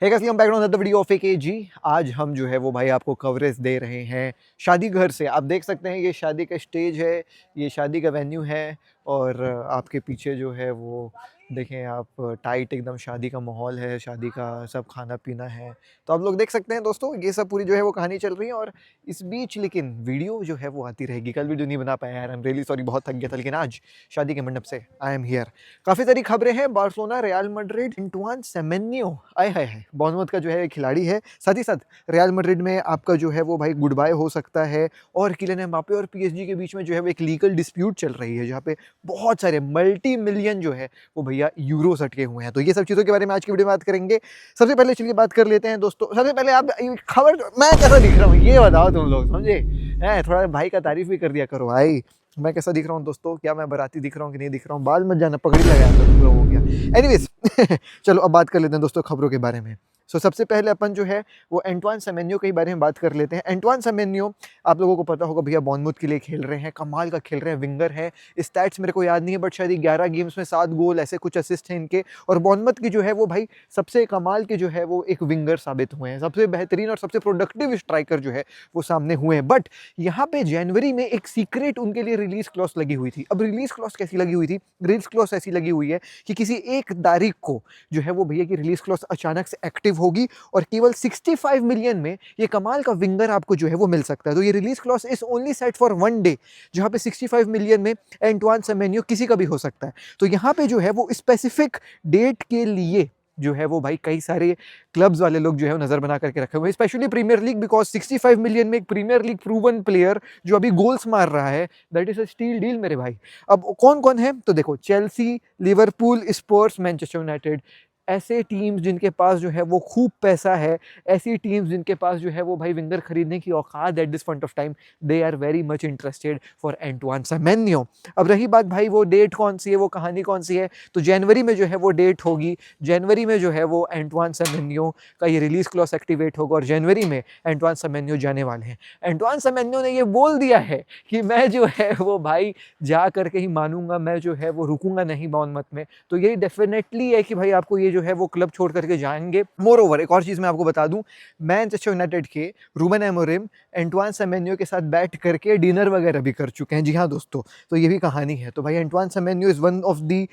है हम back on the video of G. आज हम जो है वो भाई आपको कवरेज दे रहे हैं शादी घर से। आप देख सकते हैं ये शादी का स्टेज है, ये शादी का वेन्यू है और आपके पीछे जो है वो देखें आप, टाइट एकदम शादी का माहौल है, शादी का सब खाना पीना है। तो आप लोग देख सकते हैं दोस्तों, ये सब पूरी जो है वो कहानी चल रही है। और इस बीच लेकिन वीडियो जो है वो आती रहेगी। कल वीडियो नहीं बना पाया यार, आई एम रियली सॉरी, बहुत थक गया था। लेकिन आज शादी के मंडप से आई एम हियर। काफ़ी सारी खबरें हैं। Barcelona, real Madrid, Antoine Semenyo आए है बॉर्नमouth का जो है खिलाड़ी है। साथ ही साथ रियल मैड्रिड में आपका जो है वो भाई गुड बाय हो सकता है। और किलियन एम्बापे और पीएसजी के बीच में जो है वो एक लीगल डिस्प्यूट चल रही है, जहाँ पे बहुत सारे मल्टी मिलियन जो है वो भैया यूरो सटके हुए हैं। तो ये सब चीज़ों के बारे में आज की वीडियो में बात करेंगे। सबसे पहले चलिए बात कर लेते हैं दोस्तों। सबसे पहले आप खबर, मैं कैसा दिख रहा हूँ ये बताओ तुम लोग, समझे? है थोड़ा भाई का तारीफ भी कर दिया करो भाई। मैं कैसा दिख रहा हूँ दोस्तों? क्या मैं बाराती दिख रहा हूँ कि नहीं दिख रहा हूँ? बाल मत जाना, पगड़ी लगाया तो पूरा हो गया। एनीवेज चलो अब बात कर लेते हैं दोस्तों खबरों के बारे में। सबसे पहले अपन जो है वो एंटोइन सेमेन्यो के बारे में बात कर लेते हैं। एंटोइन सेमेन्यो आप लोगों को पता होगा भैया, बॉर्नमouth के लिए खेल रहे हैं, कमाल का खेल रहे हैं, विंगर है। स्टैट्स मेरे को याद नहीं है बट शायद 11 गेम्स में 7 गोल ऐसे कुछ असिस्ट हैं इनके। और बॉर्नमouth की जो है वो भाई सबसे कमाल के जो है वो एक विंगर साबित हुए हैं, सबसे बेहतरीन और सबसे प्रोडक्टिव स्ट्राइकर जो है वो सामने हुए हैं। बट यहाँ पे जनवरी में एक सीक्रेट उनके लिए रिलीज क्लॉज लगी हुई थी। अब रिलीज क्लॉज कैसी लगी हुई थी? रिलीज क्लॉज ऐसी लगी हुई है कि किसी एक तारीख को जो है वो भैया की रिलीज क्लॉज अचानक से एक्टिव होगी और केवल 65 मिलियन में ये कमाल का विंगर आपको जो है वो मिल सकता है। तो ये release clause is only set for 1 day, जहां पे 65 मिलियन में एंटोइन सेमेन्यो किसी का भी हो सकता है। तो यहाँ पे जो है वो स्पेसिफिक डेट के लिए जो है वो भाई कई सारे क्लब्स वाले लोग जो है वो नजर बना करके रखे हुए हैं, specially premier league, because 65 million में एक प्रीमियर लीग प्रूवन प्लेयर जो अभी गोल्स मार रहा है, that is a steal deal मेरे भाई। अब कौन कौन है तो देखो, चेल्सी, लिवरपूल, स्पर्स, मैनचेस्टर यूनाइटेड, ऐसे टीम्स जिनके पास जो है वो खूब पैसा है, ऐसी टीम्स जिनके पास जो है वो भाई विंगर खरीदने की औकात at this point of time, they are very much interested for Antoine Semenyo. अब रही बात भाई वो डेट कौन सी है, वो कहानी कौन सी है, तो जनवरी में जो है वो डेट होगी। जनवरी में जो है वो एंटोइन सेमेन्यो का ये रिलीज क्लॉज एक्टिवेट होगा और जनवरी में एंटोइन सेमेन्यो जाने वाले हैं। एंटोइन सेमेन्यो ने ये बोल दिया है कि मैं जो है वो भाई जा करके ही मानूंगा, मैं जो है वो रुकूंगा नहीं बॉर्नमouth में। तो यही डेफिनेटली है कि भाई आपको ये जो है वो क्लब छोड़ करके जाएंगे। मोर ओवर एक और चीज मैं आपको बता दूं, मैनचेस्टर यूनाइटेड के रूबेन अमोरिम एंटोइन सेमेन्यो के साथ बैठ करके डिनर वगैरह भी कर चुके हैं। जी हाँ दोस्तों, तो ये भी कहानी है। तो भाई Antoine Semenyo is one of the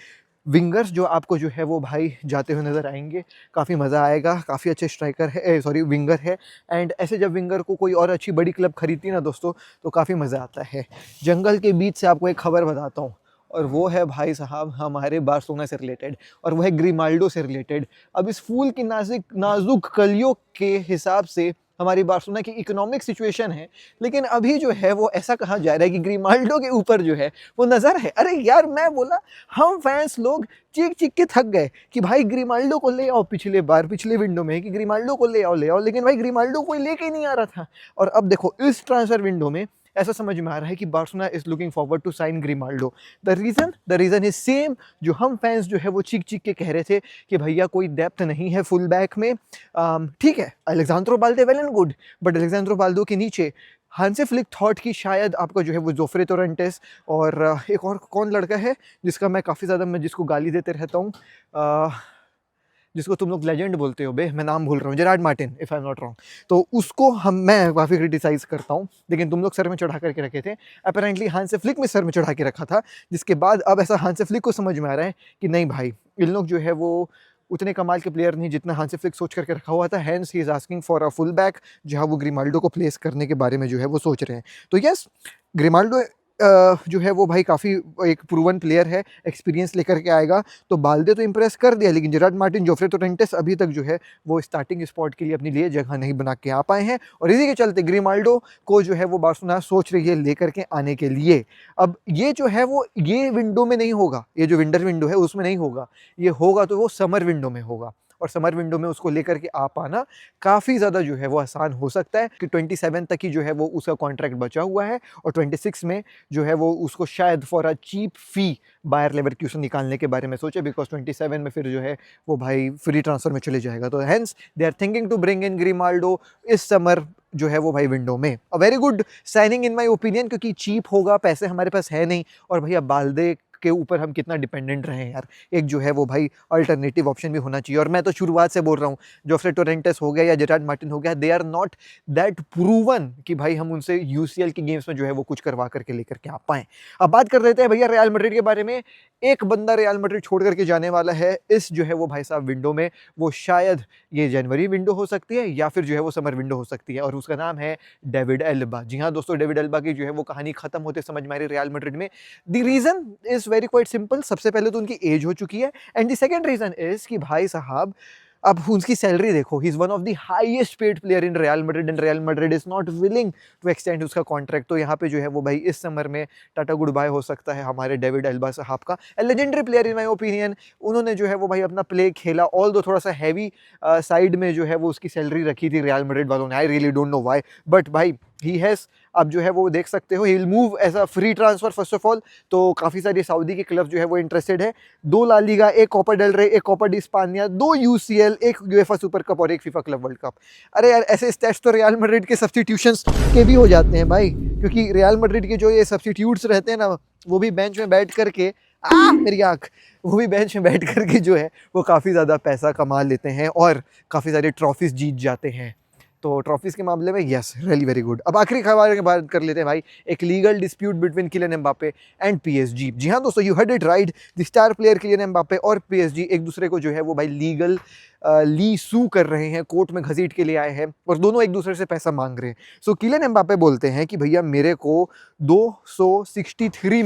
wingers जो आपको जो है वो भाई जाते हुए नजर आएंगे। काफ़ी मज़ा आएगा, काफ़ी अच्छे स्ट्राइकर है, सॉरी विंगर है। एंड ऐसे जब विंगर को कोई और अच्छी बड़ी क्लब खरीदती ना दोस्तों, तो काफ़ी मज़ा आता है। जंगल के बीच से आपको एक खबर बताता हूँ, और वो है भाई साहब हमारे बार्सिलोना से रिलेटेड, और वो है ग्रिमाल्डो से रिलेटेड। अब इस फूल की नाजुक कलियों के हिसाब से हमारी बार्सिलोना की इकोनॉमिक सिचुएशन है, लेकिन अभी जो है वो ऐसा कहा जा रहा है कि ग्रिमाल्डो के ऊपर जो है वो नज़र है। अरे यार मैं बोला, हम फैंस लोग चीख चीख के थक गए कि भाई ग्रिमाल्डो को ले आओ, पिछले विंडो में कि ग्रिमाल्डो को ले आओ, लेकिन भाई ग्रिमाल्डो कोई लेके ही नहीं आ रहा था। और अब देखो इस ट्रांसफर विंडो में ऐसा समझ में आ रहा है कि Barcelona is looking forward to sign Grimaldo. The reason is same जो हम फैंस जो है वो चीख चीख के कह रहे थे कि भैया कोई डेप्थ नहीं है फुल बैक में। ठीक है, अलेक्सांद्रो बाल्दे वेल एंड गुड, बट अलेक्सांद्रो बाल्दो के नीचे हांसे फ्लिक थॉट की शायद आपका जो है वो जोफ्रे टोरेंटेस, और एक और कौन लड़का है जिसका मैं काफ़ी ज़्यादा, मैं जिसको गाली देते रहता हूँ, जिसको तुम लोग लेजेंड बोलते हो बे, मैं नाम भूल रहा हूँ, Gerrard Martin if I am not wrong. तो उसको मैं काफ़ी क्रिटिसाइज करता हूँ, लेकिन तुम लोग सर में चढ़ा करके रखे थे। अपेरेंटली हांसे फ्लिक में सर में चढ़ा के रखा था, जिसके बाद अब ऐसा हांसे फ्लिक को समझ में आ रहा है कि नहीं भाई, इन लोग जो है वो उतने कमाल के प्लेयर नहीं जितना हांसे फ्लिक सोच करके रखा हुआ था। Hence he is asking for a full back, जहाँ वो ग्रिमाल्डो को प्लेस करने के बारे में जो है वो सोच रहे हैं। तो यस, ग्रिमाल्डो जो है वो भाई काफ़ी एक प्रूवन प्लेयर है, एक्सपीरियंस लेकर के आएगा। तो बाल्दे तो इंप्रेस कर दिया, लेकिन जेरार्ड मार्टिन, जोफ्रे टोरेंटेस अभी तक जो है वो स्टार्टिंग स्पॉट के लिए अपने लिए जगह नहीं बना के आ पाए हैं, और इसी के चलते ग्रिमाल्डो को जो है वो बार्सिलोना सोच रही है लेकर के आने के लिए। अब ये जो है वो ये विंडो में नहीं होगा, ये जो विंटर विंडो है उसमें नहीं होगा, ये होगा तो वो समर विंडो में होगा। और समर विंडो में उसको लेकर के आ पाना काफ़ी ज़्यादा जो है वो आसान हो सकता है कि 27 तक ही जो है वो उसका कॉन्ट्रैक्ट बचा हुआ है, और 26 में जो है वो उसको शायद for a cheap fee Bayer Leverkusen निकालने के बारे में सोचे, बिकॉज 27 में फिर जो है वो भाई फ्री ट्रांसफर में चले जाएगा। तो hence they are thinking to bring in Grimaldo इस समर जो है वो भाई विंडो में। A very good signing in my opinion, क्योंकि चीप होगा, पैसे हमारे पास है नहीं, और भैया बाल्दे के ऊपर हम कितना डिपेंडेंट रहे हैं यार। एक जो है वो भाई अल्टरनेटिव ऑप्शन भी होना चाहिए। और मैं तो शुरुआत से बोल रहा हूँ, जोफ्रे टोरेंटेस हो गया या जेरार्ड मार्टिन हो गया, they are not that proven कि भाई हम उनसे यूसीएल की गेम्स में जो है वो कुछ करवा करके लेकर के आ पाएँ। अब बात कर लेते हैं भैया रियल मैड्रिड के बारे में। एक बंदा रियल मैड्रिड छोड़ करके जाने वाला है इस जो है वो भाई साहब विंडो में, वो शायद ये जनवरी विंडो हो सकती है या फिर जो है वो समर विंडो हो सकती है, और उसका नाम है डेविड एल्बा। जी हाँ दोस्तों, डेविड एल्बा की जो है वो कहानी खत्म होते समझ में आ रही रियल मैड्रिड में। The reason is very quite simple. सबसे पहले तो उनकी एज हो चुकी है, and the second reason is कि भाई साहब अब उनकी सैलरी देखो, he is one of the highest paid player in Real Madrid and Real Madrid is not willing to extend उसका कॉन्ट्रैक्ट। तो यहाँ पे जो है वो भाई इस समर में टाटा गुड बाय हो सकता है हमारे डेविड एल्बा साहब का। Legendary player in my opinion. उन्होंने जो है वो भाई अपना प्ले खेला, ऑल दो थोड़ा सा हैवी साइड में जो है वो उसकी सैलरी रखी थी रियल मैड्रिड वालों ने। आई really don't know why, but भाई ही हैज़, अब जो है वो देख सकते हो, he will move as a free transfer first of all. तो काफ़ी सारी सऊदी के क्लब जो है वो इंटरेस्टेड है। 2 La Liga, 1 Copa del Rey, 1 Copa de Espana, 2 UCL, 1 UEFA super cup और 1 फीफा क्लब वर्ल्ड कप। अरे यार ऐसे स्टैट्स तो रियल मैड्रिड के सब्स्टिट्यूशंस के भी हो जाते हैं भाई, क्योंकि रियल मैड्रिड के जो ये सब्स्टिट्यूट्स रहते हैं ना, वो भी बेंच में बैठ करके मेरी आँख, वो भी बेंच में बैठ करके जो है वो काफ़ी ज़्यादा पैसा कमा लेते हैं और काफ़ी सारे ट्रॉफीज़ जीत जाते हैं। तो ट्रॉफीज़ के मामले में यस, रियली वेरी गुड। अब आखिरी खबर की बात कर लेते हैं भाई, एक legal dispute between Kylian Mbappe and PSG. जी हाँ दोस्तों, you heard it right, the star player Kylian Mbappe और पीएसजी एक दूसरे को जो है वो भाई लीगल ली सू कर रहे हैं, कोर्ट में घसीट के लिए आए हैं और दोनों एक दूसरे से पैसा मांग रहे हैं। सो किलियन एम्बापे बोलते हैं कि भैया मेरे को 263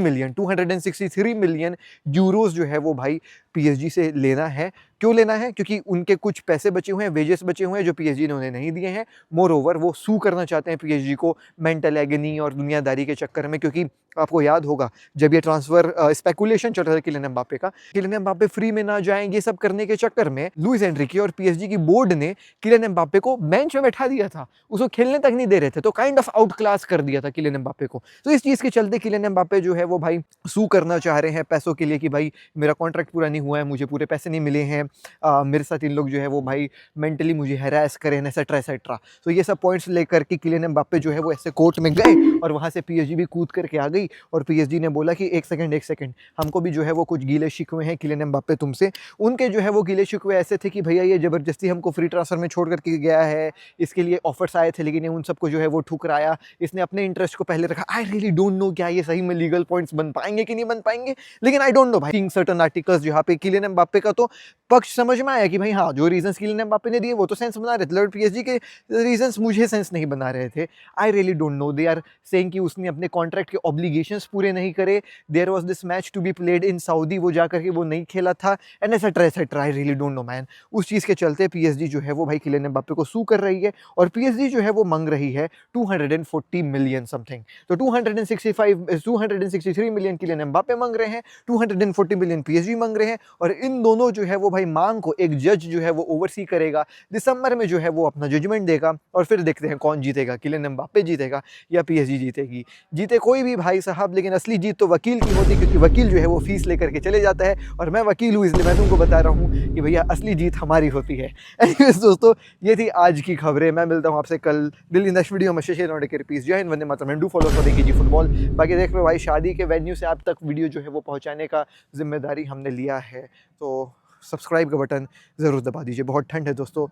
मिलियन यूरोस जो है वो भाई पीएसजी से लेना है। क्यों लेना है? क्योंकि उनके कुछ पैसे बचे हुए हैं, वेजेस बचे हुए हैं जो पीएसजी ने उन्हें नहीं दिए हैं। मोर ओवर वो सू करना चाहते हैं पीएसजी को मेंटल एगनी और दुनियादारी के चक्कर में, क्योंकि आपको याद होगा जब ये ट्रांसफर स्पेकुलेशन चल रहा था किलियन एम्बापे का, किलियन एम्बापे फ्री में ना जाएंगे, सब करने के चक्कर में लुइस एनरिके और पीएसजी की बोर्ड ने किलियन एम्बापे को बेंच में बैठा दिया था, उसको खेलने तक नहीं दे रहे थे। तो काइंड ऑफ आउट क्लास कर दिया था किलियन एम्बापे को। तो इस चीज़ के चलते किलियन एम्बापे जो है वो भाई सू करना चाह रहे हैं पैसों के लिए कि भाई मेरा कॉन्ट्रैक्ट पूरा नहीं हुआ है, मुझे पूरे पैसे नहीं मिले हैं, मेरे साथ इन लोग जो है वो भाई मेंटली मुझे हैरेस करें, एसेट्रा एसेट्रा। तो ये सब पॉइंट्स लेकर के किलियन एम्बापे जो है वो ऐसे कोर्ट में गए और वहाँ से पीएसजी भी कूद करके आ गई और पीएसजी ने बोला कि एक सेकंड, हमको भी जो है वो कुछ गीले शिकवे हैं किलियन एम्बापे तुमसे। उनके जो है वो गीले शिकवे ऐसे थे कि भैया ये ज़बरदस्ती हमको फ्री ट्रांसफर में छोड़ करके गया है, इसके लिए ऑफर्स आए थे लेकिन उन सबको जो है वो ठुकराया, इसने अपने इंटरेस्ट को पहले रखा। आई रियली डोंट नो क्या ये सही में लीगल पॉइंट्स बन पाएंगे कि नहीं बन पाएंगे, लेकिन आई डोंट नो भाई। सर्टन आर्टिकल्स जहाँ पे किलियन एम्बापे का तो पक्ष समझ में आया कि भाई हाँ, जो रीजंस किलियन एम्बापे ने दिए वो तो सेंस बना रहे थे, पीएसजी के रीजंस मुझे सेंस नहीं बना रहे थे। I really don't know, they are saying कि उसने अपने कॉन्ट्रैक्ट के ऑब्लिगेशंस पूरे नहीं करे, there was this match to be played in Saudi, वो जाकर के वो नहीं खेला था, and etcetera etcetera. I really don't know man. उस चीज़ के चलते पीएसजी जो है वो भाई किलियन एम्बापे को सू कर रही है और पीएसजी जो है वो मांग रही है 240 मिलियन समथिंग। तो 263 मिलियन किलियन एम्बापे मांग रहे हैं, 240 मिलियन पीएसजी मांग रहे हैं, और इन दोनों जो है वो भाई मांग को एक जज जो है वो ओवरसी करेगा। दिसंबर में जो है वो अपना जजमेंट देगा और फिर देखते हैं कौन जीतेगा, किलियन एम्बापे जीतेगा या पीएसजी जीतेगी। जीते कोई भी भाई साहब, लेकिन असली जीत तो वकील की होती है, क्योंकि वकील जो है वो फीस लेकर के चले जाता है और मैं वकील हूँ इसलिए मैं तुमको बता रहा हूँ कि भैया असली जीत हमारी होती है। एनीवेज दोस्तों, ये थी आज की खबरें। मैं मिलता हूँ आपसे कल दिल्ली नेक्स्ट वीडियो में। शेषे नोटे के रिपीस, जय हिंद, वंदे मातरम, do follow for KG football. बाकी देख लो भाई, शादी के वेन्यू से आप तक वीडियो जो है वो पहुँचाने का जिम्मेदारी हमने लिया है, तो सब्सक्राइब का बटन ज़रूर दबा दीजिए। बहुत ठंड है दोस्तों।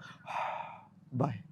बाय।